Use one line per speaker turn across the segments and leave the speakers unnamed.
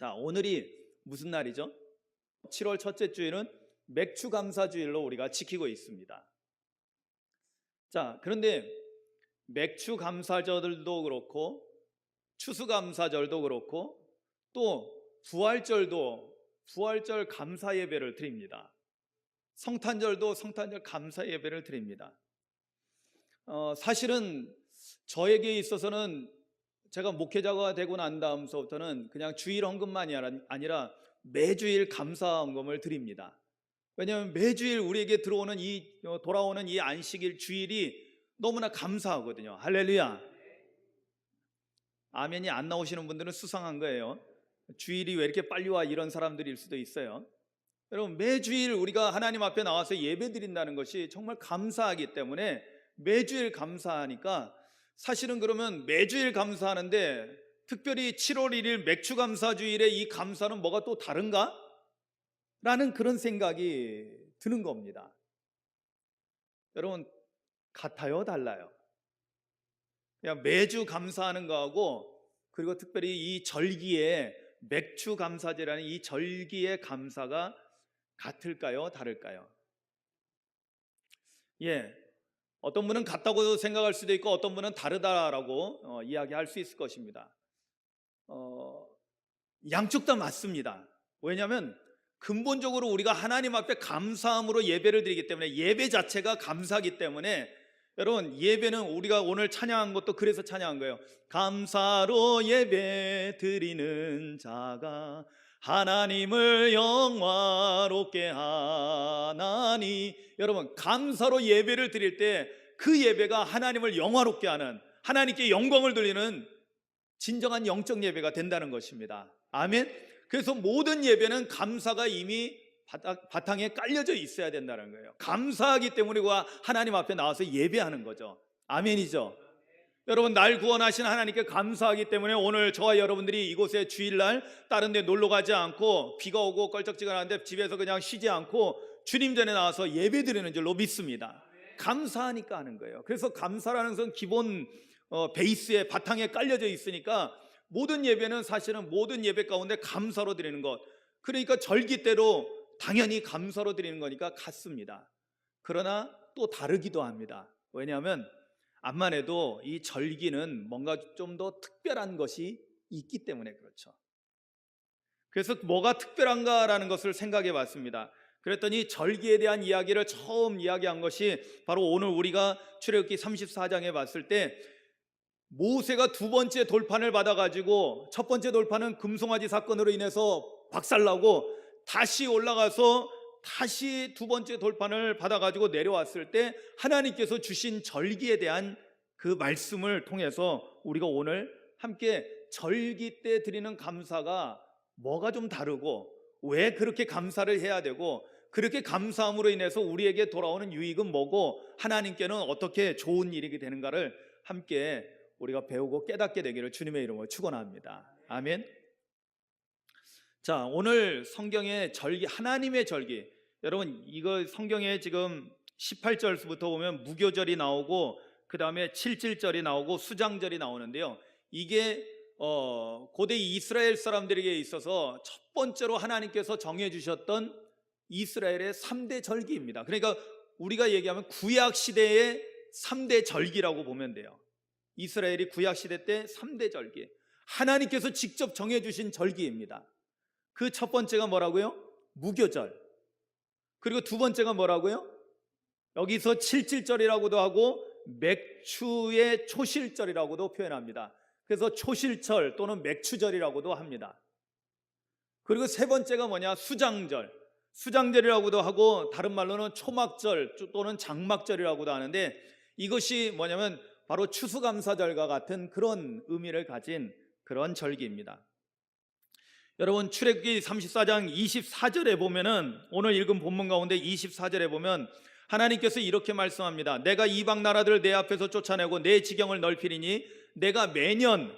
자, 오늘이 무슨 날이죠? 7월 첫째 주일은 맥추감사주일로 우리가 지키고 있습니다. 자, 그런데 맥추감사절도 그렇고 추수감사절도 그렇고 또 부활절 감사 예배를 드립니다. 성탄절도 성탄절 감사 예배를 드립니다. 사실은 저에게 있어서는 제가 목회자가 되고 난 다음서부터는 그냥 주일 헌금만이 아니라 매주일 감사 헌금을 드립니다. 왜냐하면 매주일 우리에게 돌아오는 이 안식일 주일이 너무나 감사하거든요. 할렐루야. 아멘이 안 나오시는 분들은 수상한 거예요. 주일이 왜 이렇게 빨리 와, 이런 사람들일 수도 있어요. 여러분, 매주일 우리가 하나님 앞에 나와서 예배 드린다는 것이 정말 감사하기 때문에 매주일 감사하니까, 사실은 그러면 매주일 감사하는데 특별히 7월 1일 맥추감사주일의 이 감사는 뭐가 또 다른가? 라는 그런 생각이 드는 겁니다. 여러분, 같아요, 달라요? 그냥 매주 감사하는 거하고, 그리고 특별히 이 절기에 맥추감사제라는 이 절기의 감사가 같을까요, 다를까요? 어떤 분은 같다고 생각할 수도 있고 어떤 분은 다르다라고 이야기할 수 있을 것입니다. 양쪽 다 맞습니다. 왜냐하면 근본적으로 우리가 하나님 앞에 감사함으로 예배를 드리기 때문에, 예배 자체가 감사하기 때문에, 여러분, 예배는 우리가 오늘 찬양한 것도 그래서 찬양한 거예요. 감사로 예배 드리는 자가 하나님을 영화롭게 하나니. 여러분, 감사로 예배를 드릴 때 그 예배가 하나님을 영화롭게 하는, 하나님께 영광을 돌리는 진정한 영적 예배가 된다는 것입니다. 아멘. 그래서 모든 예배는 감사가 이미 바탕에 깔려져 있어야 된다는 거예요. 감사하기 때문에 우리가 하나님 앞에 나와서 예배하는 거죠. 아멘이죠. 여러분, 날 구원하신 하나님께 감사하기 때문에 오늘 저와 여러분들이 이곳에 주일날 다른 데 놀러 가지 않고, 비가 오고 껄쩍지근한데 집에서 그냥 쉬지 않고 주님 전에 나와서 예배 드리는 줄로 믿습니다. 감사하니까 하는 거예요. 그래서 감사라는 것은 기본 베이스에 바탕에 깔려져 있으니까 모든 예배는, 사실은 모든 예배 가운데 감사로 드리는 것, 그러니까 절기 때로 당연히 감사로 드리는 거니까 같습니다. 그러나 또 다르기도 합니다. 왜냐하면 암만 해도 이 절기는 뭔가 좀 더 특별한 것이 있기 때문에 그렇죠. 그래서 뭐가 특별한가라는 것을 생각해 봤습니다. 그랬더니 절기에 대한 이야기를 처음 이야기한 것이 바로 오늘 우리가 출애굽기 34장에 봤을 때, 모세가 두 번째 돌판을 받아가지고, 첫 번째 돌판은 금송아지 사건으로 인해서 박살나고 다시 올라가서 다시 두 번째 돌판을 받아가지고 내려왔을 때 하나님께서 주신 절기에 대한 그 말씀을 통해서 우리가 오늘 함께 절기 때 드리는 감사가 뭐가 좀 다르고, 왜 그렇게 감사를 해야 되고, 그렇게 감사함으로 인해서 우리에게 돌아오는 유익은 뭐고, 하나님께는 어떻게 좋은 일이 되는가를 함께 우리가 배우고 깨닫게 되기를 주님의 이름으로 축원합니다. 아멘. 자, 오늘 성경의 절기, 하나님의 절기, 여러분, 이거 성경에 지금 18절부터 보면 무교절이 나오고 그 다음에 7.7절이 나오고 수장절이 나오는데요, 이게 고대 이스라엘 사람들에게 있어서 첫 번째로 하나님께서 정해주셨던 이스라엘의 3대 절기입니다. 그러니까 우리가 얘기하면 구약시대의 3대 절기라고 보면 돼요. 이스라엘이 구약시대 때 3대 절기, 하나님께서 직접 정해주신 절기입니다. 그 첫 번째가 뭐라고요? 무교절. 그리고 두 번째가 뭐라고요? 여기서 7.7절이라고도 하고 맥추의 초실절이라고도 표현합니다. 그래서 초실절 또는 맥추절이라고도 합니다. 그리고 세 번째가 뭐냐? 수장절. 수장절이라고도 하고 다른 말로는 초막절 또는 장막절이라고도 하는데, 이것이 뭐냐면 바로 추수감사절과 같은 그런 의미를 가진 그런 절기입니다. 여러분, 출애굽기 34장 24절에 보면은, 오늘 읽은 본문 가운데 24절에 보면 하나님께서 이렇게 말씀합니다. 내가 이방 나라들을 내 앞에서 쫓아내고 내 지경을 넓히리니 내가 매년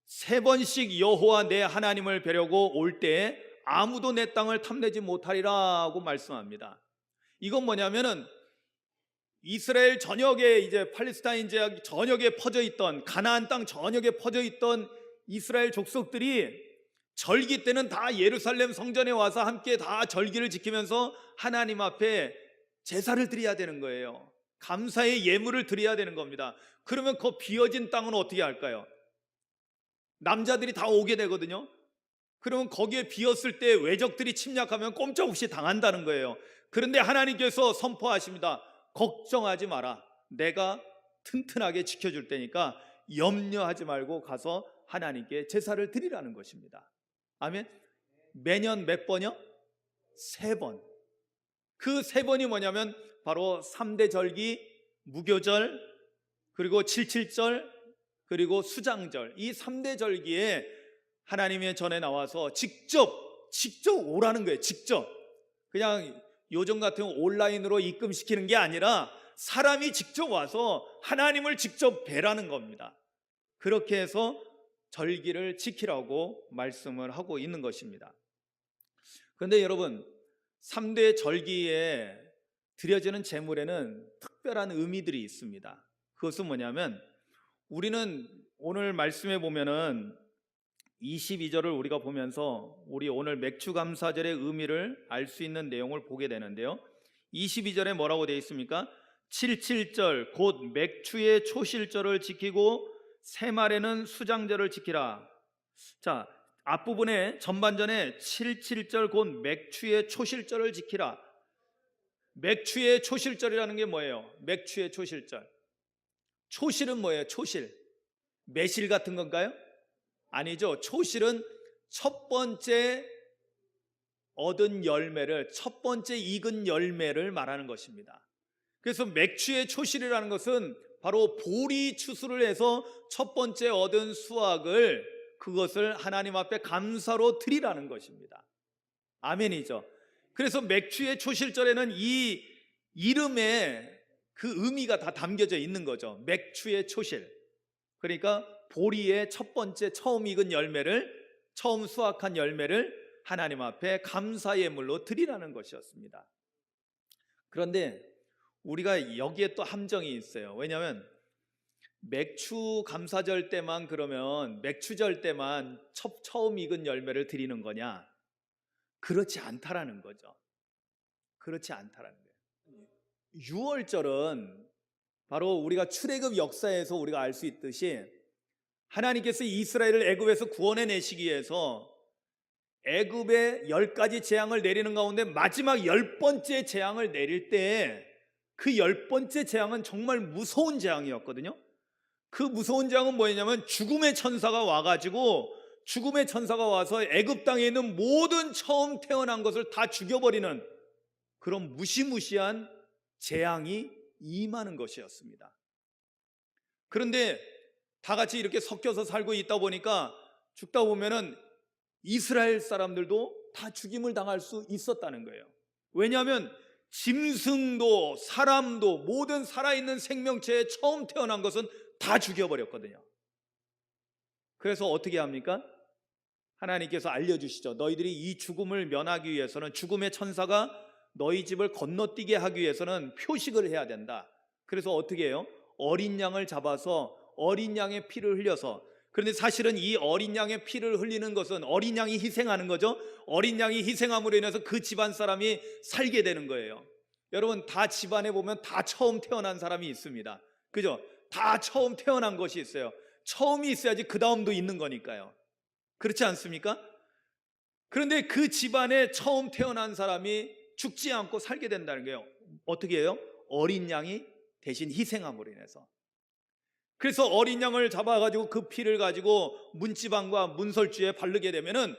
3번씩 여호와 내 하나님을 뵈려고 올 때에 아무도 내 땅을 탐내지 못하리라고 말씀합니다. 이건 뭐냐면은 이스라엘 전역에, 이제 팔레스타인 지역 전역에 퍼져 있던, 가나안 땅 전역에 퍼져 있던 이스라엘 족속들이 절기 때는 다 예루살렘 성전에 와서 함께 다 절기를 지키면서 하나님 앞에 제사를 드려야 되는 거예요. 감사의 예물을 드려야 되는 겁니다. 그러면 그 비어진 땅은 어떻게 할까요? 남자들이 다 오게 되거든요. 그러면 거기에 비었을 때 외적들이 침략하면 꼼짝없이 당한다는 거예요. 그런데 하나님께서 선포하십니다. 걱정하지 마라. 내가 튼튼하게 지켜줄 테니까 염려하지 말고 가서 하나님께 제사를 드리라는 것입니다. 아멘. 매년 몇 번이요? 3번. 그 3번이 뭐냐면 바로 3대 절기, 무교절, 그리고 칠칠절, 그리고 수장절. 이 3대 절기에 하나님의 전에 나와서 직접 오라는 거예요. 직접. 그냥 요즘 같은 온라인으로 입금시키는 게 아니라 사람이 직접 와서 하나님을 직접 뵈라는 겁니다. 그렇게 해서 절기를 지키라고 말씀을 하고 있는 것입니다. 그런데 여러분, 3대 절기에 드려지는 제물에는 특별한 의미들이 있습니다. 그것은 뭐냐면 우리는 오늘 말씀에 보면은 22절을 우리가 보면서 우리 오늘 맥주감사절의 의미를 알 수 있는 내용을 보게 되는데요. 22절에 뭐라고 되어 있습니까? 77절 곧 맥주의 초실절을 지키고 새말에는 수장절을 지키라. 자, 앞부분에 전반전에 77절 곧 맥주의 초실절을 지키라. 맥주의 초실절이라는 게 뭐예요? 맥주의 초실절. 초실은 뭐예요? 초실. 매실 같은 건가요? 아니죠. 초실은 첫 번째 얻은 열매를, 첫 번째 익은 열매를 말하는 것입니다. 그래서 맥주의 초실이라는 것은 바로 보리 추수를 해서 첫 번째 얻은 수확을, 그것을 하나님 앞에 감사로 드리라는 것입니다. 아멘이죠. 그래서 맥주의 초실절에는 이 이름에 그 의미가 다 담겨져 있는 거죠. 맥주의 초실. 그러니까 보리의 첫 번째 처음 익은 열매를, 처음 수확한 열매를 하나님 앞에 감사 예물로 드리라는 것이었습니다. 그런데 우리가 여기에 또 함정이 있어요. 왜냐하면 맥주 감사절 때만, 그러면 맥주절 때만 처음 익은 열매를 드리는 거냐? 그렇지 않다라는 거죠. 그렇지 않다라는 거예요. 유월절은 바로 우리가 출애굽 역사에서 우리가 알 수 있듯이 하나님께서 이스라엘을 애굽에서 구원해 내시기 위해서 애굽에 10가지 재앙을 내리는 가운데 마지막 10번째 재앙을 내릴 때 그 10번째 재앙은 정말 무서운 재앙이었거든요. 그 무서운 재앙은 뭐였냐면 죽음의 천사가 와가지고, 죽음의 천사가 와서 애굽 땅에 있는 모든 처음 태어난 것을 다 죽여버리는 그런 무시무시한 재앙이 임하는 것이었습니다. 그런데 다 같이 이렇게 섞여서 살고 있다 보니까 죽다 보면은 이스라엘 사람들도 다 죽임을 당할 수 있었다는 거예요. 왜냐하면 짐승도 사람도 모든 살아있는 생명체에 처음 태어난 것은 다 죽여버렸거든요. 그래서 어떻게 합니까? 하나님께서 알려주시죠. 너희들이 이 죽음을 면하기 위해서는, 죽음의 천사가 너희 집을 건너뛰게 하기 위해서는 표식을 해야 된다. 그래서 어떻게 해요? 어린 양을 잡아서 어린 양의 피를 흘려서, 그런데 사실은 이 어린 양의 피를 흘리는 것은 어린 양이 희생하는 거죠. 어린 양이 희생함으로 인해서 그 집안 사람이 살게 되는 거예요. 여러분, 다 집안에 보면 다 처음 태어난 사람이 있습니다. 그죠? 다 처음 태어난 것이 있어요. 처음이 있어야지 그 다음도 있는 거니까요. 그렇지 않습니까? 그런데 그 집안에 처음 태어난 사람이 죽지 않고 살게 된다는 거예요. 어떻게 해요? 어린 양이 대신 희생함으로 인해서. 그래서 어린 양을 잡아가지고 그 피를 가지고 문지방과 문설주에 바르게 되면은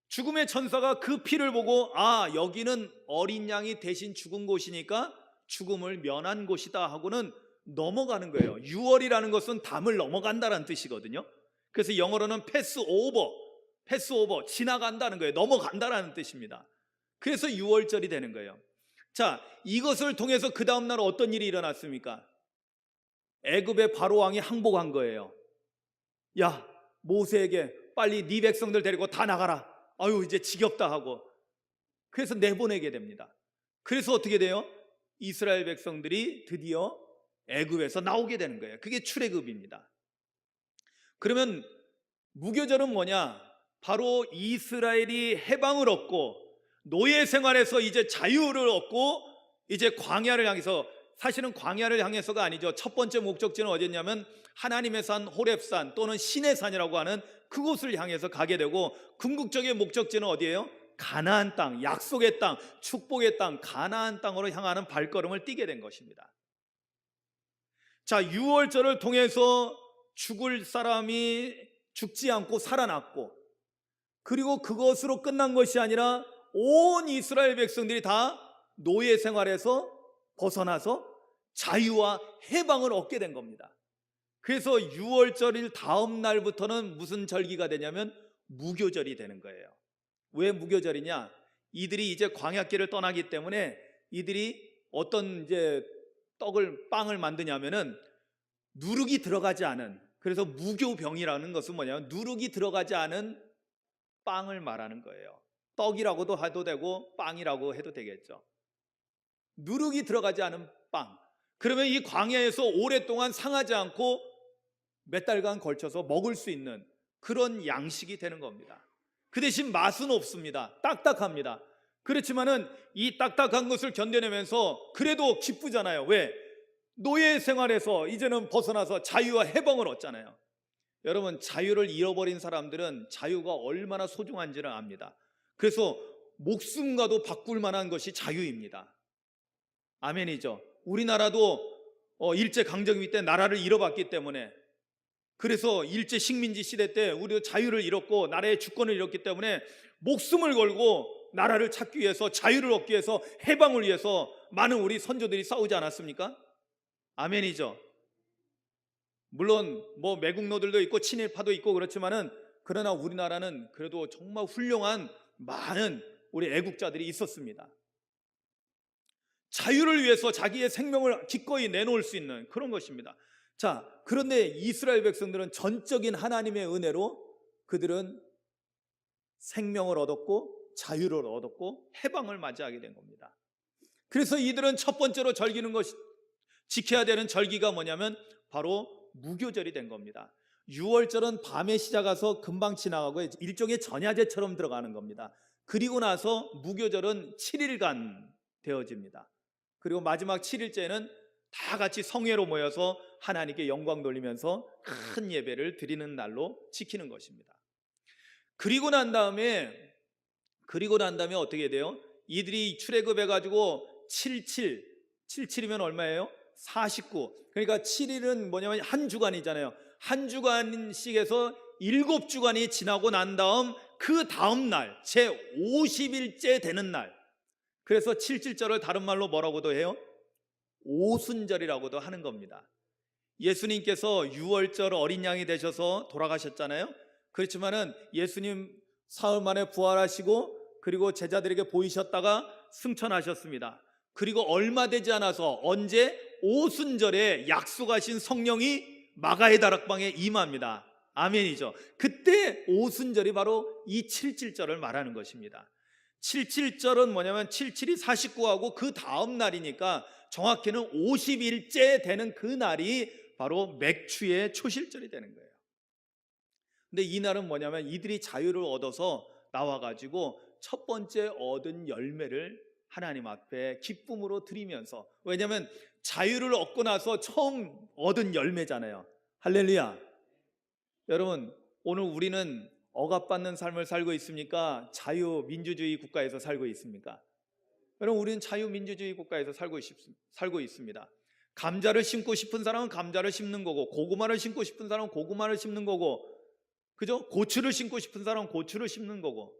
죽음의 천사가 그 피를 보고, 아, 여기는 어린 양이 대신 죽은 곳이니까 죽음을 면한 곳이다 하고는 넘어가는 거예요. 6월이라는 것은 담을 넘어간다는 뜻이거든요. 그래서 영어로는 패스오버, 지나간다는 거예요. 넘어간다라는 뜻입니다. 그래서 6월절이 되는 거예요. 자, 이것을 통해서 그 다음날 어떤 일이 일어났습니까? 애굽의 바로왕이 항복한 거예요. 야, 모세에게 빨리 네 백성들 데리고 다 나가라. 아유, 이제 지겹다 하고. 그래서 내보내게 됩니다. 그래서 어떻게 돼요? 이스라엘 백성들이 드디어 애굽에서 나오게 되는 거예요. 그게 출애굽입니다. 그러면 무교절은 뭐냐? 바로 이스라엘이 해방을 얻고 노예 생활에서 이제 자유를 얻고 이제 광야를 향해서, 사실은 광야를 향해서가 아니죠. 첫 번째 목적지는 어디였냐면 하나님의 산 호렙산 또는 신의 산이라고 하는 그곳을 향해서 가게 되고, 궁극적인 목적지는 어디예요? 가나안 땅, 약속의 땅, 축복의 땅, 가나안 땅으로 향하는 발걸음을 띄게 된 것입니다. 자, 유월절을 통해서 죽을 사람이 죽지 않고 살아났고, 그리고 그것으로 끝난 것이 아니라 온 이스라엘 백성들이 다 노예 생활에서 벗어나서 자유와 해방을 얻게 된 겁니다. 그래서 유월절일 다음 날부터는 무슨 절기가 되냐면 무교절이 되는 거예요. 왜 무교절이냐? 이들이 이제 광야길을 떠나기 때문에 이들이 어떤 이제 빵을 만드냐면은 누룩이 들어가지 않은, 그래서 무교병이라는 것은 뭐냐면 누룩이 들어가지 않은 빵을 말하는 거예요. 떡이라고도 해도 되고 빵이라고 해도 되겠죠. 누룩이 들어가지 않은 빵. 그러면 이 광야에서 오랫동안 상하지 않고 몇 달간 걸쳐서 먹을 수 있는 그런 양식이 되는 겁니다. 그 대신 맛은 없습니다. 딱딱합니다. 그렇지만은 이 딱딱한 것을 견뎌내면서 그래도 기쁘잖아요. 왜? 노예 생활에서 이제는 벗어나서 자유와 해방을 얻잖아요. 여러분, 자유를 잃어버린 사람들은 자유가 얼마나 소중한지를 압니다. 그래서 목숨과도 바꿀 만한 것이 자유입니다. 아멘이죠. 우리나라도 일제강점기 때 나라를 잃어봤기 때문에, 그래서 일제 식민지 시대 때 우리도 자유를 잃었고 나라의 주권을 잃었기 때문에 목숨을 걸고 나라를 찾기 위해서, 자유를 얻기 위해서, 해방을 위해서 많은 우리 선조들이 싸우지 않았습니까? 아멘이죠. 물론 뭐 매국노들도 있고 친일파도 있고 그렇지만은, 그러나 우리나라는 그래도 정말 훌륭한 많은 우리 애국자들이 있었습니다. 자유를 위해서 자기의 생명을 기꺼이 내놓을 수 있는 그런 것입니다. 자, 그런데 이스라엘 백성들은 전적인 하나님의 은혜로 그들은 생명을 얻었고 자유를 얻었고 해방을 맞이하게 된 겁니다. 그래서 이들은 첫 번째로 지켜야 되는 절기가 뭐냐면 바로 무교절이 된 겁니다. 6월절은 밤에 시작해서 금방 지나가고 일종의 전야제처럼 들어가는 겁니다. 그리고 나서 무교절은 7일간 되어집니다. 그리고 마지막 7일째는 다 같이 성회로 모여서 하나님께 영광 돌리면서 큰 예배를 드리는 날로 지키는 것입니다. 그리고 난 다음에 어떻게 돼요? 이들이 출애굽해가지고 77이면 얼마예요? 49. 그러니까 7일은 뭐냐면 한 주간이잖아요. 한 주간씩에서 7주간이 지나고 난 다음 그 다음 날 제 50일째 되는 날, 그래서 7.7절을 다른 말로 뭐라고도 해요? 오순절이라고도 하는 겁니다. 예수님께서 6월절 어린 양이 되셔서 돌아가셨잖아요. 그렇지만은 예수님 사흘 만에 부활하시고 그리고 제자들에게 보이셨다가 승천하셨습니다. 그리고 얼마 되지 않아서 언제? 오순절에 약속하신 성령이 마가의 다락방에 임합니다. 아멘이죠. 그때 오순절이 바로 이 7.7절을 말하는 것입니다. 7.7절은 뭐냐면 7.7이 49하고 그 다음 날이니까 정확히는 50일째 되는 그 날이 바로 맥추의 초실절이 되는 거예요. 근데 이 날은 뭐냐면 이들이 자유를 얻어서 나와가지고 첫 번째 얻은 열매를 하나님 앞에 기쁨으로 드리면서, 왜냐하면 자유를 얻고 나서 처음 얻은 열매잖아요. 할렐루야. 여러분, 오늘 우리는 억압받는 삶을 살고 있습니까? 자유민주주의 국가에서 살고 있습니까? 여러분, 우리는 자유민주주의 국가에서 살고 있습니다. 감자를 심고 싶은 사람은 감자를 심는 거고, 고구마를 심고 싶은 사람은 고구마를 심는 거고, 그죠? 고추를 심고 싶은 사람은 고추를 심는 거고,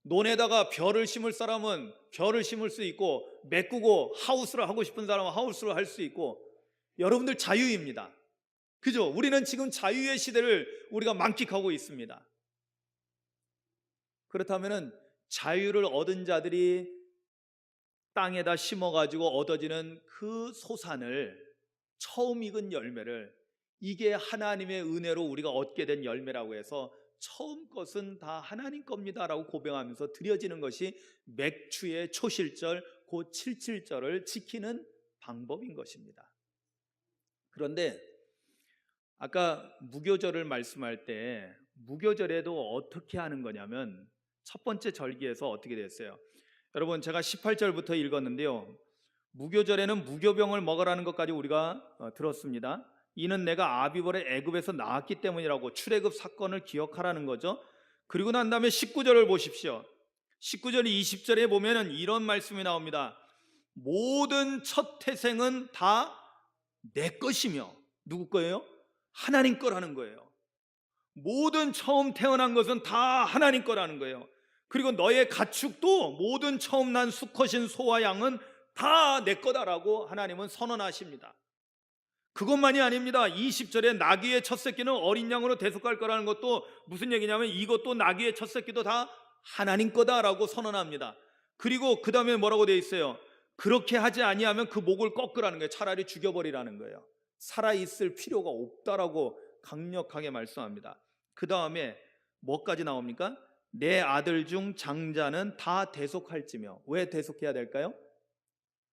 논에다가 벼를 심을 사람은 벼를 심을 수 있고, 메꾸고 하우스를 하고 싶은 사람은 하우스를 할 수 있고, 여러분들 자유입니다. 그죠? 우리는 지금 자유의 시대를 우리가 만끽하고 있습니다. 그렇다면은 자유를 얻은 자들이 땅에다 심어가지고 얻어지는 그 소산을, 처음 익은 열매를, 이게 하나님의 은혜로 우리가 얻게 된 열매라고 해서 처음 것은 다 하나님 겁니다라고 고백하면서 드려지는 것이 맥추의 초실절, 그 7.7절을 지키는 방법인 것입니다. 그런데 아까 무교절을 말씀할 때 무교절에도 어떻게 하는 거냐면 첫 번째 절기에서 어떻게 됐어요? 여러분, 제가 18절부터 읽었는데요, 무교절에는 무교병을 먹으라는 것까지 우리가 들었습니다. 이는 내가 아비벌의 애굽에서 나왔기 때문이라고, 출애굽 사건을 기억하라는 거죠. 그리고 난 다음에 19절을 보십시오. 19절 20절에 보면은 이런 말씀이 나옵니다. 모든 첫 태생은 다 내 것이며, 누구 거예요? 하나님 거라는 거예요. 모든 처음 태어난 것은 다 하나님 거라는 거예요. 그리고 너의 가축도 모든 처음 난 수컷인 소와 양은 다 내 거다라고 하나님은 선언하십니다. 그것만이 아닙니다. 20절에 나귀의 첫 새끼는 어린 양으로 대속할 거라는 것도 무슨 얘기냐면 이것도 나귀의 첫 새끼도 다 하나님 거다라고 선언합니다. 그리고 그 다음에 뭐라고 되어 있어요? 그렇게 하지 아니하면 그 목을 꺾으라는 거예요. 차라리 죽여버리라는 거예요. 살아있을 필요가 없다라고 강력하게 말씀합니다. 그 다음에 뭐까지 나옵니까? 내 아들 중 장자는 다 대속할지며. 왜 대속해야 될까요?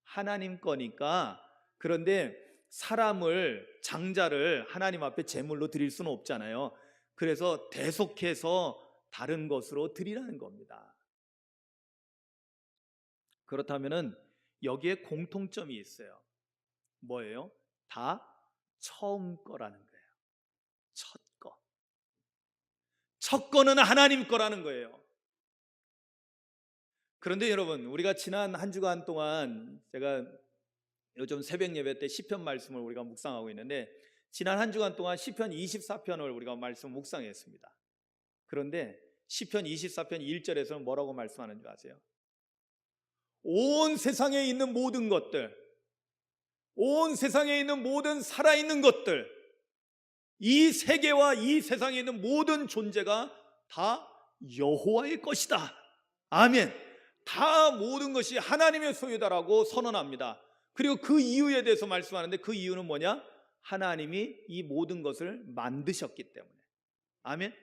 하나님 거니까. 그런데 사람을, 장자를 하나님 앞에 제물로 드릴 수는 없잖아요. 그래서 대속해서 다른 것으로 드리라는 겁니다. 그렇다면은 여기에 공통점이 있어요. 뭐예요? 다 처음 거라는 거예요. 첫 거. 첫 거는 하나님 거라는 거예요. 그런데 여러분, 우리가 지난 한 주간 동안, 제가 요즘 새벽 예배 때 시편 말씀을 우리가 묵상하고 있는데, 지난 한 주간 동안 시편 24편을 우리가 말씀 묵상했습니다. 그런데 시편 24편 1절에서는 뭐라고 말씀하는 줄 아세요? 온 세상에 있는 모든 것들, 온 세상에 있는 모든 살아있는 것들, 이 세계와 이 세상에 있는 모든 존재가 다 여호와의 것이다. 아멘. 다 모든 것이 하나님의 소유다라고 선언합니다. 그리고 그 이유에 대해서 말씀하는데, 그 이유는 뭐냐? 하나님이 이 모든 것을 만드셨기 때문에. 아멘.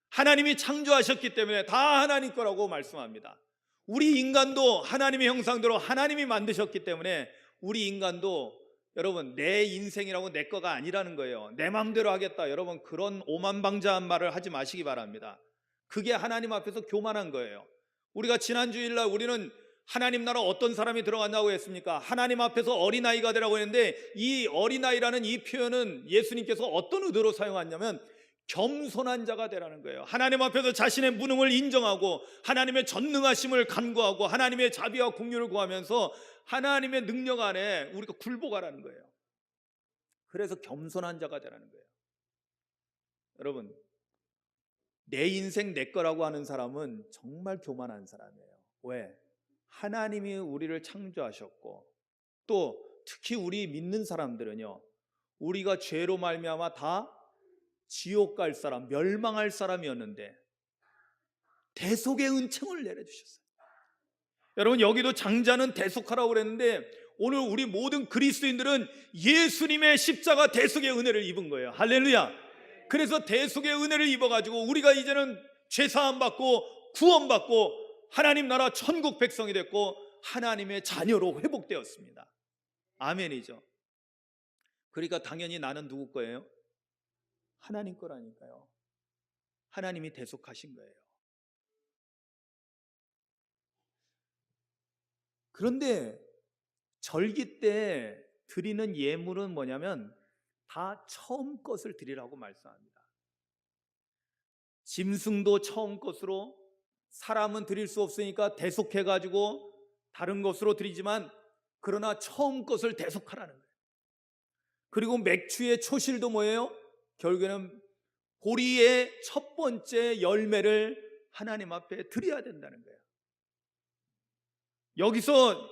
하나님이 창조하셨기 때문에 다 하나님 거라고 말씀합니다. 우리 인간도 하나님의 형상대로 하나님이 만드셨기 때문에 우리 인간도, 여러분, 내 인생이라고 내 거가 아니라는 거예요. 내 마음대로 하겠다, 여러분, 그런 오만방자한 말을 하지 마시기 바랍니다. 그게 하나님 앞에서 교만한 거예요. 우리가 지난 주일날 우리는 하나님 나라 어떤 사람이 들어갔냐고 했습니까? 하나님 앞에서 어린아이가 되라고 했는데, 이 어린아이라는 이 표현은 예수님께서 어떤 의도로 사용하냐면 겸손한 자가 되라는 거예요. 하나님 앞에서 자신의 무능을 인정하고 하나님의 전능하심을 간구하고 하나님의 자비와 긍휼을 구하면서 하나님의 능력 안에 우리가 굴복하라는 거예요. 그래서 겸손한 자가 되라는 거예요. 여러분, 내 인생 내 거라고 하는 사람은 정말 교만한 사람이에요. 왜? 하나님이 우리를 창조하셨고, 또 특히 우리 믿는 사람들은요, 우리가 죄로 말미암아 다 지옥 갈 사람, 멸망할 사람이었는데 대속의 은총을 내려주셨어요. 여러분, 여기도 장자는 대속하라고 그랬는데, 오늘 우리 모든 그리스도인들은 예수님의 십자가 대속의 은혜를 입은 거예요. 할렐루야. 그래서 대속의 은혜를 입어가지고 우리가 이제는 죄사함 받고 구원받고 하나님 나라 천국 백성이 됐고 하나님의 자녀로 회복되었습니다. 아멘이죠. 그러니까 당연히 나는 누구 거예요? 하나님 거라니까요. 하나님이 대속하신 거예요. 그런데 절기 때 드리는 예물은 뭐냐면 다 처음 것을 드리라고 말씀합니다. 짐승도 처음 것으로, 사람은 드릴 수 없으니까 대속해가지고 다른 것으로 드리지만, 그러나 처음 것을 대속하라는 거예요. 그리고 맥주의 초실도 뭐예요? 결국에는 보리의 첫 번째 열매를 하나님 앞에 드려야 된다는 거예요. 여기서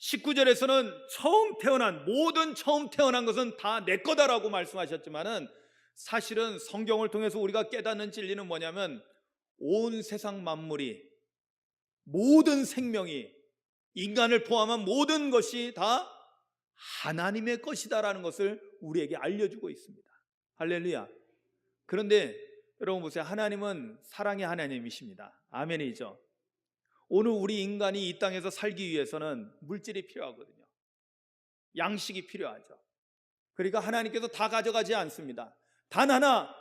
19절에서는 모든 처음 태어난 것은 다 내 거다라고 말씀하셨지만은, 사실은 성경을 통해서 우리가 깨닫는 진리는 뭐냐면 온 세상 만물이, 모든 생명이, 인간을 포함한 모든 것이 다 하나님의 것이다라는 것을 우리에게 알려주고 있습니다. 할렐루야. 그런데 여러분 보세요. 하나님은 사랑의 하나님이십니다. 아멘이죠. 오늘 우리 인간이 이 땅에서 살기 위해서는 물질이 필요하거든요. 양식이 필요하죠. 그러니까 하나님께서 다 가져가지 않습니다. 단 하나,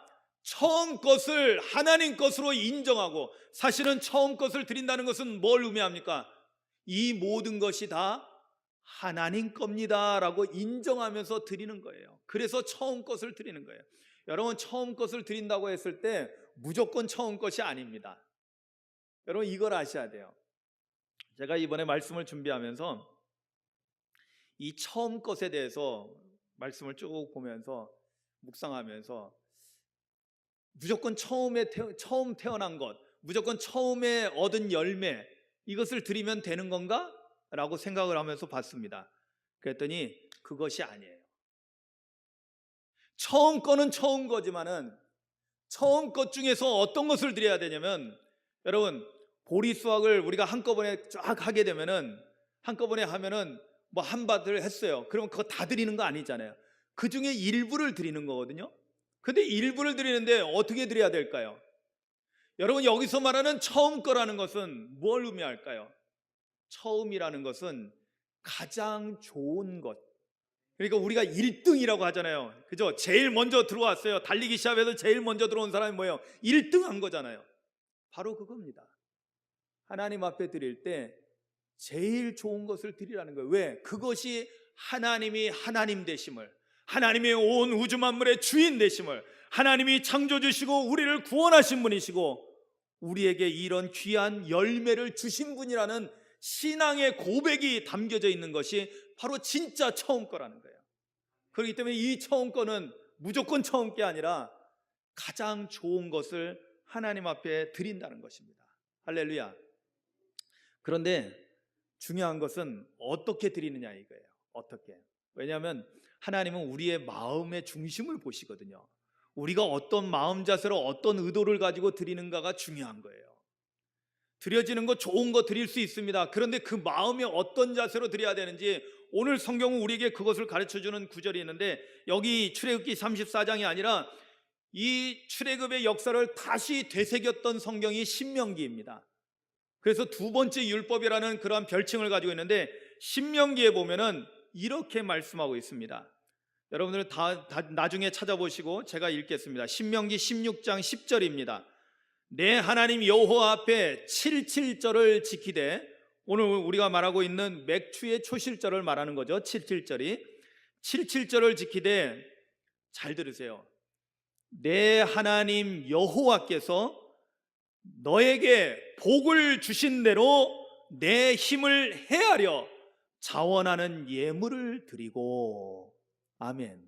처음 것을 하나님 것으로 인정하고, 사실은 처음 것을 드린다는 것은 뭘 의미합니까? 이 모든 것이 다 하나님 겁니다 라고 인정하면서 드리는 거예요. 그래서 처음 것을 드리는 거예요. 여러분, 처음 것을 드린다고 했을 때 무조건 처음 것이 아닙니다. 여러분, 이걸 아셔야 돼요. 제가 이번에 말씀을 준비하면서 이 처음 것에 대해서 말씀을 쭉 보면서 묵상하면서, 무조건 처음 태어난 것, 무조건 처음에 얻은 열매, 이것을 드리면 되는 건가? 라고 생각을 하면서 봤습니다. 그랬더니 그것이 아니에요. 처음 거는 처음 거지만은, 처음 것 중에서 어떤 것을 드려야 되냐면, 여러분, 보리 수확을 우리가 한꺼번에 쫙 하게 되면은, 한꺼번에 하면은 뭐 한 밭을 했어요. 그러면 그거 다 드리는 거 아니잖아요. 그 중에 일부를 드리는 거거든요. 근데 일부를 드리는데 어떻게 드려야 될까요? 여러분, 여기서 말하는 처음 거라는 것은 뭘 의미할까요? 처음이라는 것은 가장 좋은 것. 그러니까 우리가 1등이라고 하잖아요. 그죠? 제일 먼저 들어왔어요. 달리기 시합에서 제일 먼저 들어온 사람이 뭐예요? 1등 한 거잖아요. 바로 그겁니다. 하나님 앞에 드릴 때 제일 좋은 것을 드리라는 거예요. 왜? 그것이 하나님이 하나님 되심을, 하나님이 온 우주 만물의 주인 되심을, 하나님이 창조주시고 우리를 구원하신 분이시고 우리에게 이런 귀한 열매를 주신 분이라는 신앙의 고백이 담겨져 있는 것이 바로 진짜 처음 거라는 거예요. 그렇기 때문에 이 처음 거는 무조건 처음 게 아니라 가장 좋은 것을 하나님 앞에 드린다는 것입니다. 할렐루야. 그런데 중요한 것은 어떻게 드리느냐 이거예요. 어떻게. 왜냐하면 하나님은 우리의 마음의 중심을 보시거든요. 우리가 어떤 마음 자세로 어떤 의도를 가지고 드리는가가 중요한 거예요. 드려지는 거 좋은 거 드릴 수 있습니다. 그런데 그 마음이 어떤 자세로 드려야 되는지 오늘 성경은 우리에게 그것을 가르쳐주는 구절이 있는데, 여기 출애굽기 34장이 아니라 이 출애굽의 역사를 다시 되새겼던 성경이 신명기입니다. 그래서 두 번째 율법이라는 그러한 별칭을 가지고 있는데, 신명기에 보면은 이렇게 말씀하고 있습니다. 여러분들은 다 나중에 찾아보시고 제가 읽겠습니다. 신명기 16장 10절입니다. 내 하나님 여호와 앞에 77절을 지키되, 오늘 우리가 말하고 있는 맥추의 초실절을 말하는 거죠. 77절이 77절을 지키되, 잘 들으세요. 내 하나님 여호와께서 너에게 복을 주신 대로 내 힘을 헤아려 자원하는 예물을 드리고. 아멘.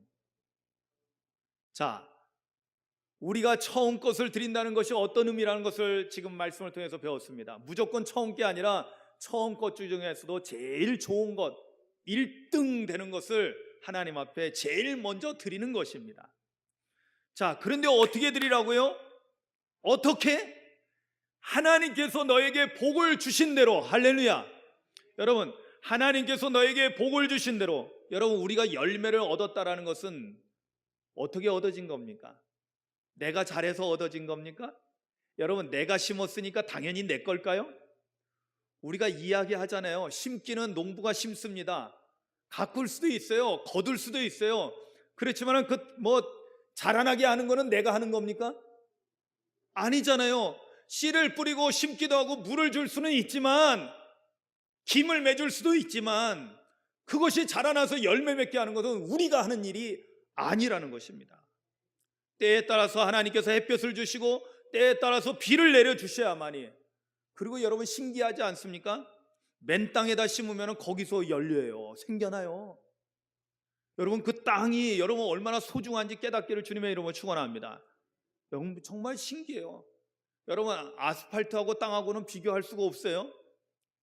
자, 우리가 처음 것을 드린다는 것이 어떤 의미라는 것을 지금 말씀을 통해서 배웠습니다. 무조건 처음 게 아니라 처음 것 중에서도 제일 좋은 것, 1등 되는 것을 하나님 앞에 제일 먼저 드리는 것입니다. 자, 그런데 어떻게 드리라고요? 어떻게? 하나님께서 너에게 복을 주신 대로. 할렐루야. 여러분, 하나님께서 너에게 복을 주신 대로. 여러분, 우리가 열매를 얻었다라는 것은 어떻게 얻어진 겁니까? 내가 잘해서 얻어진 겁니까? 여러분, 내가 심었으니까 당연히 내 걸까요? 우리가 이야기하잖아요. 심기는 농부가 심습니다. 가꿀 수도 있어요. 거둘 수도 있어요. 그렇지만 자라나게 하는 거는 내가 하는 겁니까? 아니잖아요. 씨를 뿌리고 심기도 하고 물을 줄 수는 있지만, 김을 맺을 수도 있지만, 그것이 자라나서 열매 맺게 하는 것은 우리가 하는 일이 아니라는 것입니다. 때에 따라서 하나님께서 햇볕을 주시고 때에 따라서 비를 내려주셔야만이. 그리고 여러분, 신기하지 않습니까? 맨 땅에다 심으면 거기서 열려요. 생겨나요. 여러분, 그 땅이 여러분 얼마나 소중한지 깨닫기를 주님의 이름으로 축원합니다. 여러분, 정말 신기해요. 여러분, 아스팔트하고 땅하고는 비교할 수가 없어요.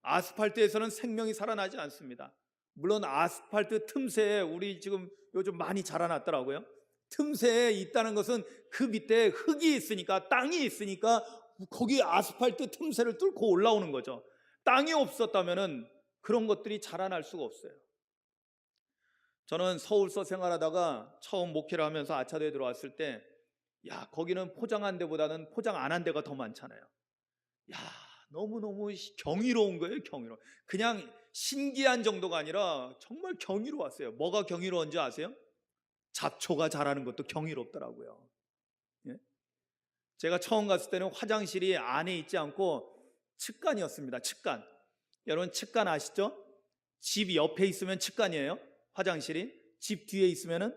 아스팔트에서는 생명이 살아나지 않습니다. 물론 아스팔트 틈새에 우리 지금 요즘 많이 자라났더라고요. 틈새에 있다는 것은 그 밑에 흙이 있으니까, 땅이 있으니까 거기 아스팔트 틈새를 뚫고 올라오는 거죠. 땅이 없었다면은 그런 것들이 자라날 수가 없어요. 저는 서울서 생활하다가 처음 목회를 하면서 아차도에 들어왔을 때, 거기는 포장한 데보다는 포장 안 한 데가 더 많잖아요. 너무너무 경이로운 거예요. 경이로워. 그냥 신기한 정도가 아니라 정말 경이로웠어요. 뭐가 경이로운지 아세요? 잡초가 자라는 것도 경이롭더라고요. 예? 제가 처음 갔을 때는 화장실이 안에 있지 않고 측간이었습니다. 측간. 여러분 측간 아시죠? 집 옆에 있으면 측간이에요. 화장실이. 집 뒤에 있으면은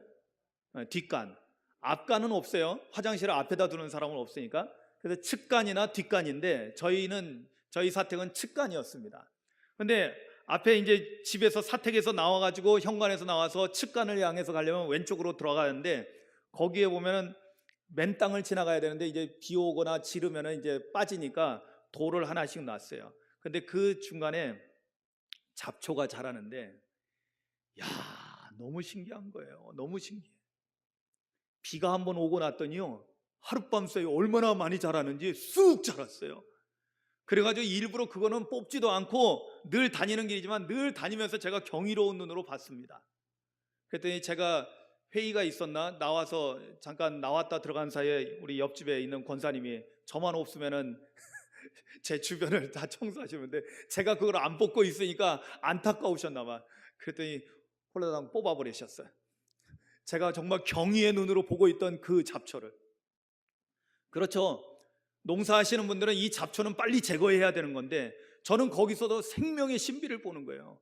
뒷간. 앞간은 없어요. 화장실을 앞에다 두는 사람은 없으니까. 그래서 측간이나 뒷간인데 저희 사택은 측간이었습니다. 근데 앞에 이제 집에서 사택에서 나와가지고 현관에서 나와서 측간을 향해서 가려면 왼쪽으로 들어가는데 거기에 보면은 맨 땅을 지나가야 되는데 이제 비 오거나 지르면은 이제 빠지니까 돌을 하나씩 놨어요. 근데 그 중간에 잡초가 자라는데 야, 너무 신기한 거예요. 너무 신기해. 비가 한번 오고 났더니요, 하룻밤 사이에 얼마나 많이 자라는지 쑥 자랐어요. 그래가지고 일부러 그거는 뽑지도 않고 늘 다니는 길이지만 늘 다니면서 제가 경이로운 눈으로 봤습니다. 그랬더니 제가 회의가 있었나 나와서 잠깐 나왔다 들어간 사이에 우리 옆집에 있는 권사님이 저만 없으면은 제 주변을 다 청소하시는데 제가 그걸 안 뽑고 있으니까 안타까우셨나 봐. 그랬더니 홀라당 뽑아버리셨어요. 제가 정말 경의의 눈으로 보고 있던 그 잡초를. 그렇죠. 농사하시는 분들은 이 잡초는 빨리 제거해야 되는 건데 저는 거기서도 생명의 신비를 보는 거예요.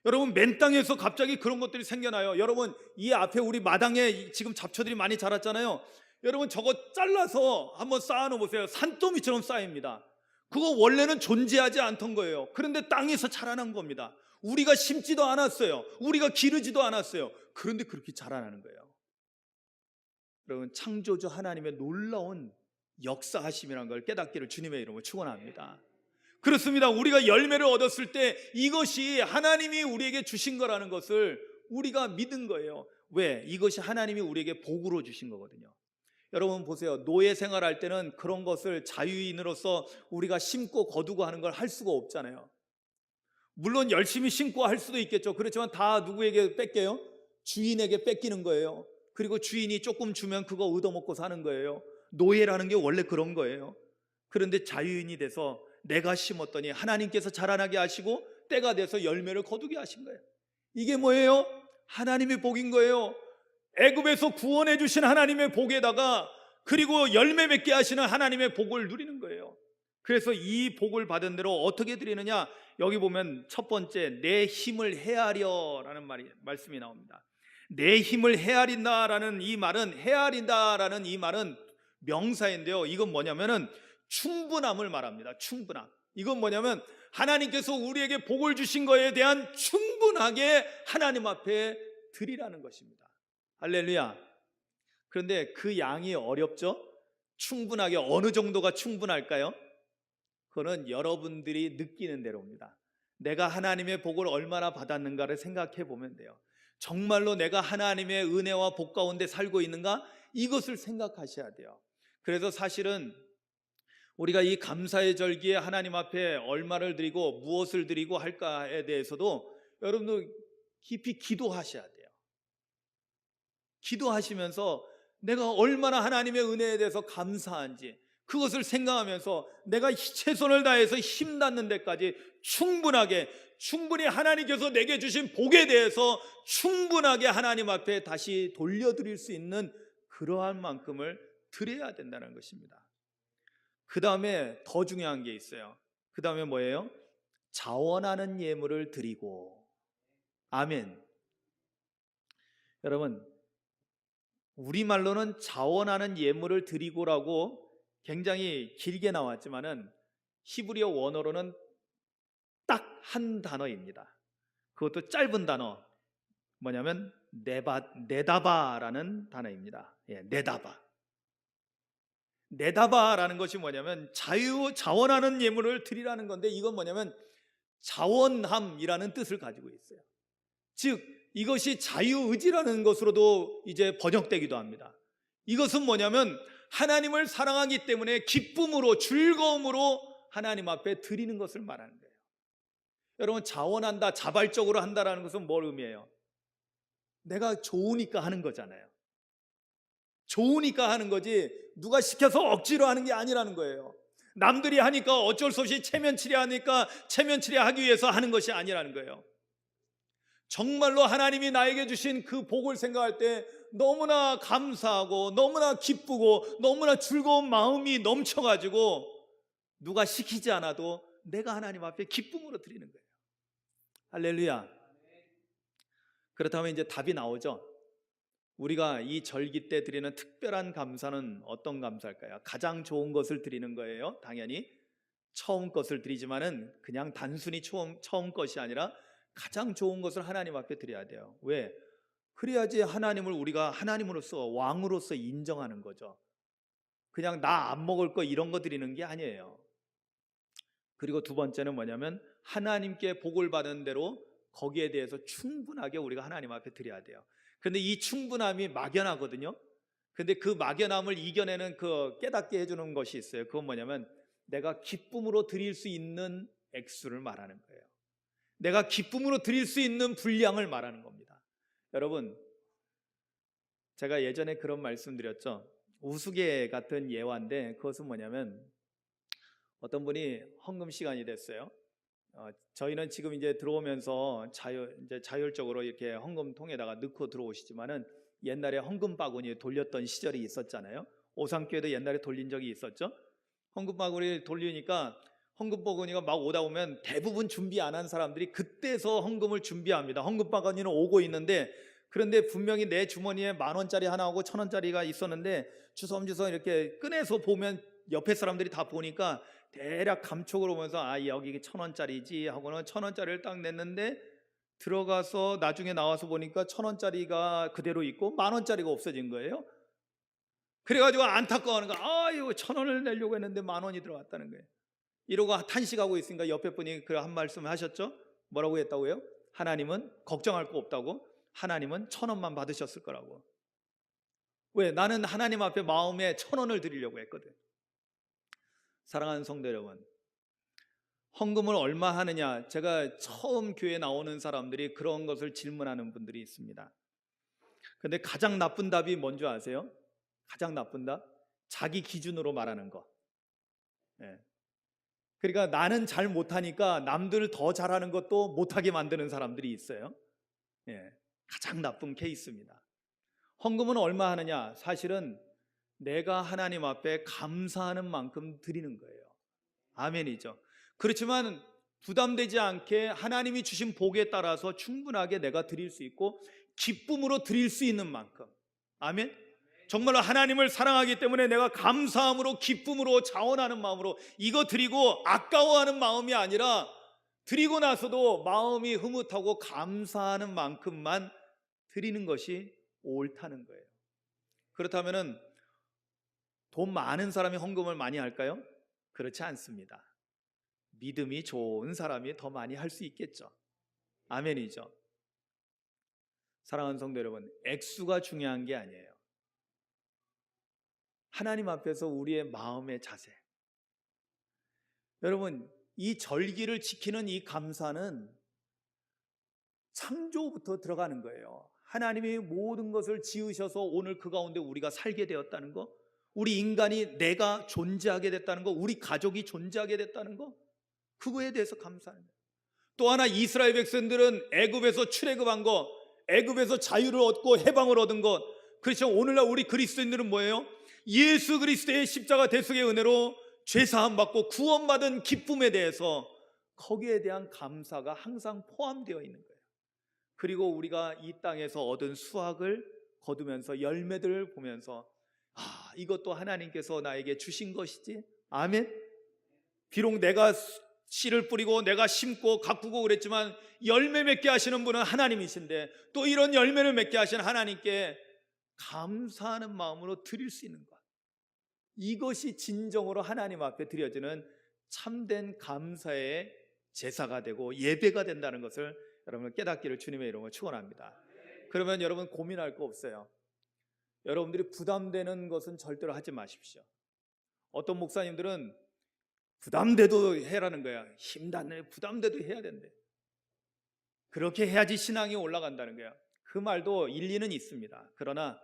여러분, 맨 땅에서 갑자기 그런 것들이 생겨나요. 여러분, 이 앞에 우리 마당에 지금 잡초들이 많이 자랐잖아요. 여러분, 저거 잘라서 한번 쌓아놓어 보세요. 산더미처럼 쌓입니다. 그거 원래는 존재하지 않던 거예요. 그런데 땅에서 자라난 겁니다. 우리가 심지도 않았어요. 우리가 기르지도 않았어요. 그런데 그렇게 자라나는 거예요. 여러분, 창조주 하나님의 놀라운 역사하심이라는 걸 깨닫기를 주님의 이름으로 축원합니다. 그렇습니다. 우리가 열매를 얻었을 때 이것이 하나님이 우리에게 주신 거라는 것을 우리가 믿은 거예요. 왜? 이것이 하나님이 우리에게 복으로 주신 거거든요. 여러분 보세요. 노예 생활할 때는 그런 것을 자유인으로서 우리가 심고 거두고 하는 걸 할 수가 없잖아요. 물론 열심히 심고 할 수도 있겠죠. 그렇지만 다 누구에게 뺏겨요? 주인에게 뺏기는 거예요. 그리고 주인이 조금 주면 그거 얻어먹고 사는 거예요. 노예라는 게 원래 그런 거예요. 그런데 자유인이 돼서 내가 심었더니 하나님께서 자라나게 하시고 때가 돼서 열매를 거두게 하신 거예요. 이게 뭐예요? 하나님의 복인 거예요. 애굽에서 구원해 주신 하나님의 복에다가 그리고 열매 맺게 하시는 하나님의 복을 누리는 거예요. 그래서 이 복을 받은 대로 어떻게 드리느냐? 여기 보면 첫 번째, 내 힘을 헤아려라는 말씀이 나옵니다. 내 힘을 헤아린다라는 이 말은, 헤아린다라는 이 말은 명사인데요. 이건 뭐냐면은 충분함을 말합니다. 충분함. 이건 뭐냐면 하나님께서 우리에게 복을 주신 거에 대한 충분하게 하나님 앞에 드리라는 것입니다. 할렐루야. 그런데 그 양이 어렵죠? 충분하게 어느 정도가 충분할까요? 그거는 여러분들이 느끼는 대로입니다. 내가 하나님의 복을 얼마나 받았는가를 생각해 보면 돼요. 정말로 내가 하나님의 은혜와 복 가운데 살고 있는가? 이것을 생각하셔야 돼요. 그래서 사실은 우리가 이 감사의 절기에 하나님 앞에 얼마를 드리고 무엇을 드리고 할까에 대해서도 여러분들 깊이 기도하셔야 돼요. 기도하시면서 내가 얼마나 하나님의 은혜에 대해서 감사한지 그것을 생각하면서 내가 최선을 다해서 힘닿는 데까지 충분히 하나님께서 내게 주신 복에 대해서 충분하게 하나님 앞에 다시 돌려드릴 수 있는 그러한 만큼을 드려야 된다는 것입니다. 그 다음에 더 중요한 게 있어요. 그 다음에 뭐예요? 자원하는 예물을 드리고. 아멘. 여러분, 우리말로는 자원하는 예물을 드리고라고 굉장히 길게 나왔지만은 히브리어 원어로는 딱 한 단어입니다. 그것도 짧은 단어. 뭐냐면 네다바라는 단어입니다. 예, 네다바. 네다바라는 것이 뭐냐면 자원하는 예물을 드리라는 건데 이건 뭐냐면 자원함이라는 뜻을 가지고 있어요. 즉 이것이 자유의지라는 것으로도 이제 번역되기도 합니다. 이것은 뭐냐면 하나님을 사랑하기 때문에 기쁨으로 즐거움으로 하나님 앞에 드리는 것을 말하는 거예요. 여러분, 자원한다, 자발적으로 한다라는 것은 뭘 의미해요? 내가 좋으니까 하는 거잖아요. 좋으니까 하는 거지 누가 시켜서 억지로 하는 게 아니라는 거예요. 남들이 하니까 어쩔 수 없이 체면치레하니까 체면치레하기 위해서 하는 것이 아니라는 거예요. 정말로 하나님이 나에게 주신 그 복을 생각할 때 너무나 감사하고 너무나 기쁘고 너무나 즐거운 마음이 넘쳐가지고 누가 시키지 않아도 내가 하나님 앞에 기쁨으로 드리는 거예요. 할렐루야. 그렇다면 이제 답이 나오죠. 우리가 이 절기 때 드리는 특별한 감사는 어떤 감사일까요? 가장 좋은 것을 드리는 거예요. 당연히 처음 것을 드리지만은 그냥 단순히 처음 것이 아니라 가장 좋은 것을 하나님 앞에 드려야 돼요. 왜? 그래야지 하나님을 우리가 하나님으로서 왕으로서 인정하는 거죠. 그냥 나 안 먹을 거 이런 거 드리는 게 아니에요. 그리고 두 번째는 뭐냐면 하나님께 복을 받은 대로 거기에 대해서 충분하게 우리가 하나님 앞에 드려야 돼요. 근데 이 충분함이 막연하거든요. 근데 그 막연함을 이겨내는 그 깨닫게 해주는 것이 있어요. 그건 뭐냐면 내가 기쁨으로 드릴 수 있는 액수를 말하는 거예요. 내가 기쁨으로 드릴 수 있는 분량을 말하는 겁니다. 여러분, 제가 예전에 그런 말씀 드렸죠. 우스개 같은 예화인데 그것은 뭐냐면 어떤 분이 헌금 시간이 됐어요. 저희는 지금 이제 들어오면서 이제 자율적으로 이렇게 헌금통에다가 넣고 들어오시지만은 옛날에 헌금 바구니 돌렸던 시절이 있었잖아요. 오상교회도 옛날에 돌린 적이 있었죠. 헌금 바구니 돌리니까 헌금 바구니가 막 오다 보면 대부분 준비 안 한 사람들이 그때서 헌금을 준비합니다. 헌금 바구니는 오고 있는데 그런데 분명히 내 주머니에 10,000원짜리 하나 하고 1,000원짜리가 있었는데 주섬주섬 이렇게 꺼내서 보면 옆에 사람들이 다 보니까 대략 감촉으로 보면서 아 여기 1,000원짜리지 하고는 1,000원짜리를 딱 냈는데 들어가서 나중에 나와서 보니까 1,000원짜리가 그대로 있고 10,000원짜리가 없어진 거예요. 그래가지고 안타까워하는 거야. 아 이거 1,000원을 내려고 했는데 10,000원이 들어갔다는 거예요. 이러고 탄식하고 있으니까 옆에 분이 그 한 말씀 하셨죠. 뭐라고 했다고요? 하나님은 걱정할 거 없다고. 하나님은 1,000원만 받으셨을 거라고. 왜? 나는 하나님 앞에 마음에 1,000원을 드리려고 했거든. 사랑하는 성도 여러분, 헌금을 얼마 하느냐, 제가 처음 교회 나오는 사람들이 그런 것을 질문하는 분들이 있습니다. 근데 가장 나쁜 답이 뭔지 아세요? 가장 나쁜 답? 자기 기준으로 말하는 거. 예. 그러니까 나는 잘 못하니까 남들 더 잘하는 것도 못하게 만드는 사람들이 있어요. 예. 가장 나쁜 케이스입니다. 헌금은 얼마 하느냐? 사실은 내가 하나님 앞에 감사하는 만큼 드리는 거예요. 아멘이죠. 그렇지만 부담되지 않게 하나님이 주신 복에 따라서 충분하게 내가 드릴 수 있고 기쁨으로 드릴 수 있는 만큼. 아멘. 정말로 하나님을 사랑하기 때문에 내가 감사함으로 기쁨으로 자원하는 마음으로 이거 드리고 아까워하는 마음이 아니라 드리고 나서도 마음이 흐뭇하고 감사하는 만큼만 드리는 것이 옳다는 거예요. 그렇다면은 돈 많은 사람이 헌금을 많이 할까요? 그렇지 않습니다. 믿음이 좋은 사람이 더 많이 할 수 있겠죠. 아멘이죠. 사랑하는 성도 여러분, 액수가 중요한 게 아니에요. 하나님 앞에서 우리의 마음의 자세. 여러분, 이 절기를 지키는 이 감사는 창조부터 들어가는 거예요. 하나님이 모든 것을 지으셔서 오늘 그 가운데 우리가 살게 되었다는 거, 우리 인간이 내가 존재하게 됐다는 거, 우리 가족이 존재하게 됐다는 거, 그거에 대해서 감사하는 거예요. 또 하나 이스라엘 백성들은 애굽에서 출애굽한 거, 애굽에서 자유를 얻고 해방을 얻은 것, 그렇죠. 오늘날 우리 그리스도인들은 뭐예요? 예수 그리스도의 십자가 대속의 은혜로 죄사함 받고 구원받은 기쁨에 대해서 거기에 대한 감사가 항상 포함되어 있는 거예요. 그리고 우리가 이 땅에서 얻은 수확을 거두면서 열매들을 보면서 아, 이것도 하나님께서 나에게 주신 것이지. 아멘. 비록 내가 씨를 뿌리고 내가 심고 가꾸고 그랬지만 열매 맺게 하시는 분은 하나님이신데 또 이런 열매를 맺게 하신 하나님께 감사하는 마음으로 드릴 수 있는 것, 이것이 진정으로 하나님 앞에 드려지는 참된 감사의 제사가 되고 예배가 된다는 것을 여러분 깨닫기를 주님의 이름으로 축원합니다. 그러면 여러분 고민할 거 없어요. 여러분들이 부담되는 것은 절대로 하지 마십시오. 어떤 목사님들은 부담돼도 해라는 거야. 힘닿네, 부담돼도 해야 된대. 그렇게 해야지 신앙이 올라간다는 거야. 그 말도 일리는 있습니다. 그러나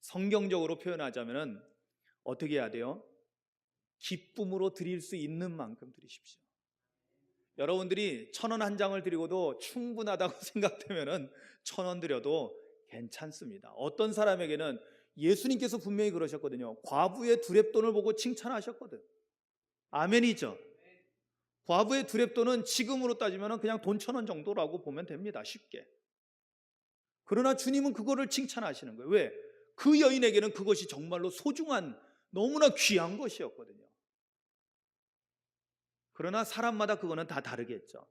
성경적으로 표현하자면 어떻게 해야 돼요? 기쁨으로 드릴 수 있는 만큼 드리십시오. 여러분들이 1,000원 한 장을 드리고도 충분하다고 생각되면 1,000원 드려도 괜찮습니다. 어떤 사람에게는 예수님께서 분명히 그러셨거든요. 과부의 두렙돈을 보고 칭찬하셨거든. 아멘이죠. 과부의 두렙돈은 지금으로 따지면 그냥 돈 1,000원 정도라고 보면 됩니다. 쉽게. 그러나 주님은 그거를 칭찬하시는 거예요. 왜? 그 여인에게는 그것이 정말로 소중한, 너무나 귀한 것이었거든요. 그러나 사람마다 그거는 다 다르겠죠.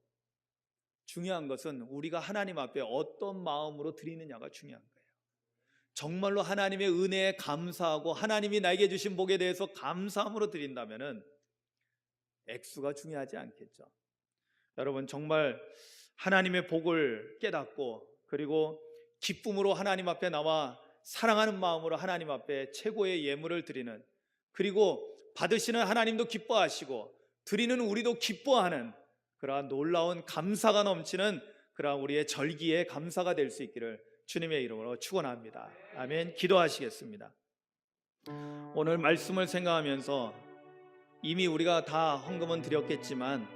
중요한 것은 우리가 하나님 앞에 어떤 마음으로 드리느냐가 중요한 거예요. 정말로 하나님의 은혜에 감사하고 하나님이 나에게 주신 복에 대해서 감사함으로 드린다면은 액수가 중요하지 않겠죠. 여러분, 정말 하나님의 복을 깨닫고 그리고 기쁨으로 하나님 앞에 나와 사랑하는 마음으로 하나님 앞에 최고의 예물을 드리는, 그리고 받으시는 하나님도 기뻐하시고 드리는 우리도 기뻐하는 그러한 놀라운 감사가 넘치는 그러한 우리의 절기의 감사가 될 수 있기를 주님의 이름으로 축원합니다. 아멘. 기도하시겠습니다. 오늘 말씀을 생각하면서 이미 우리가 다 헌금은 드렸겠지만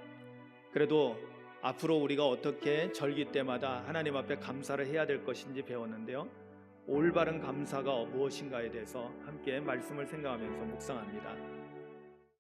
그래도 앞으로 우리가 어떻게 절기 때마다 하나님 앞에 감사를 해야 될 것인지 배웠는데요. 올바른 감사가 무엇인가에 대해서 함께 말씀을 생각하면서 묵상합니다.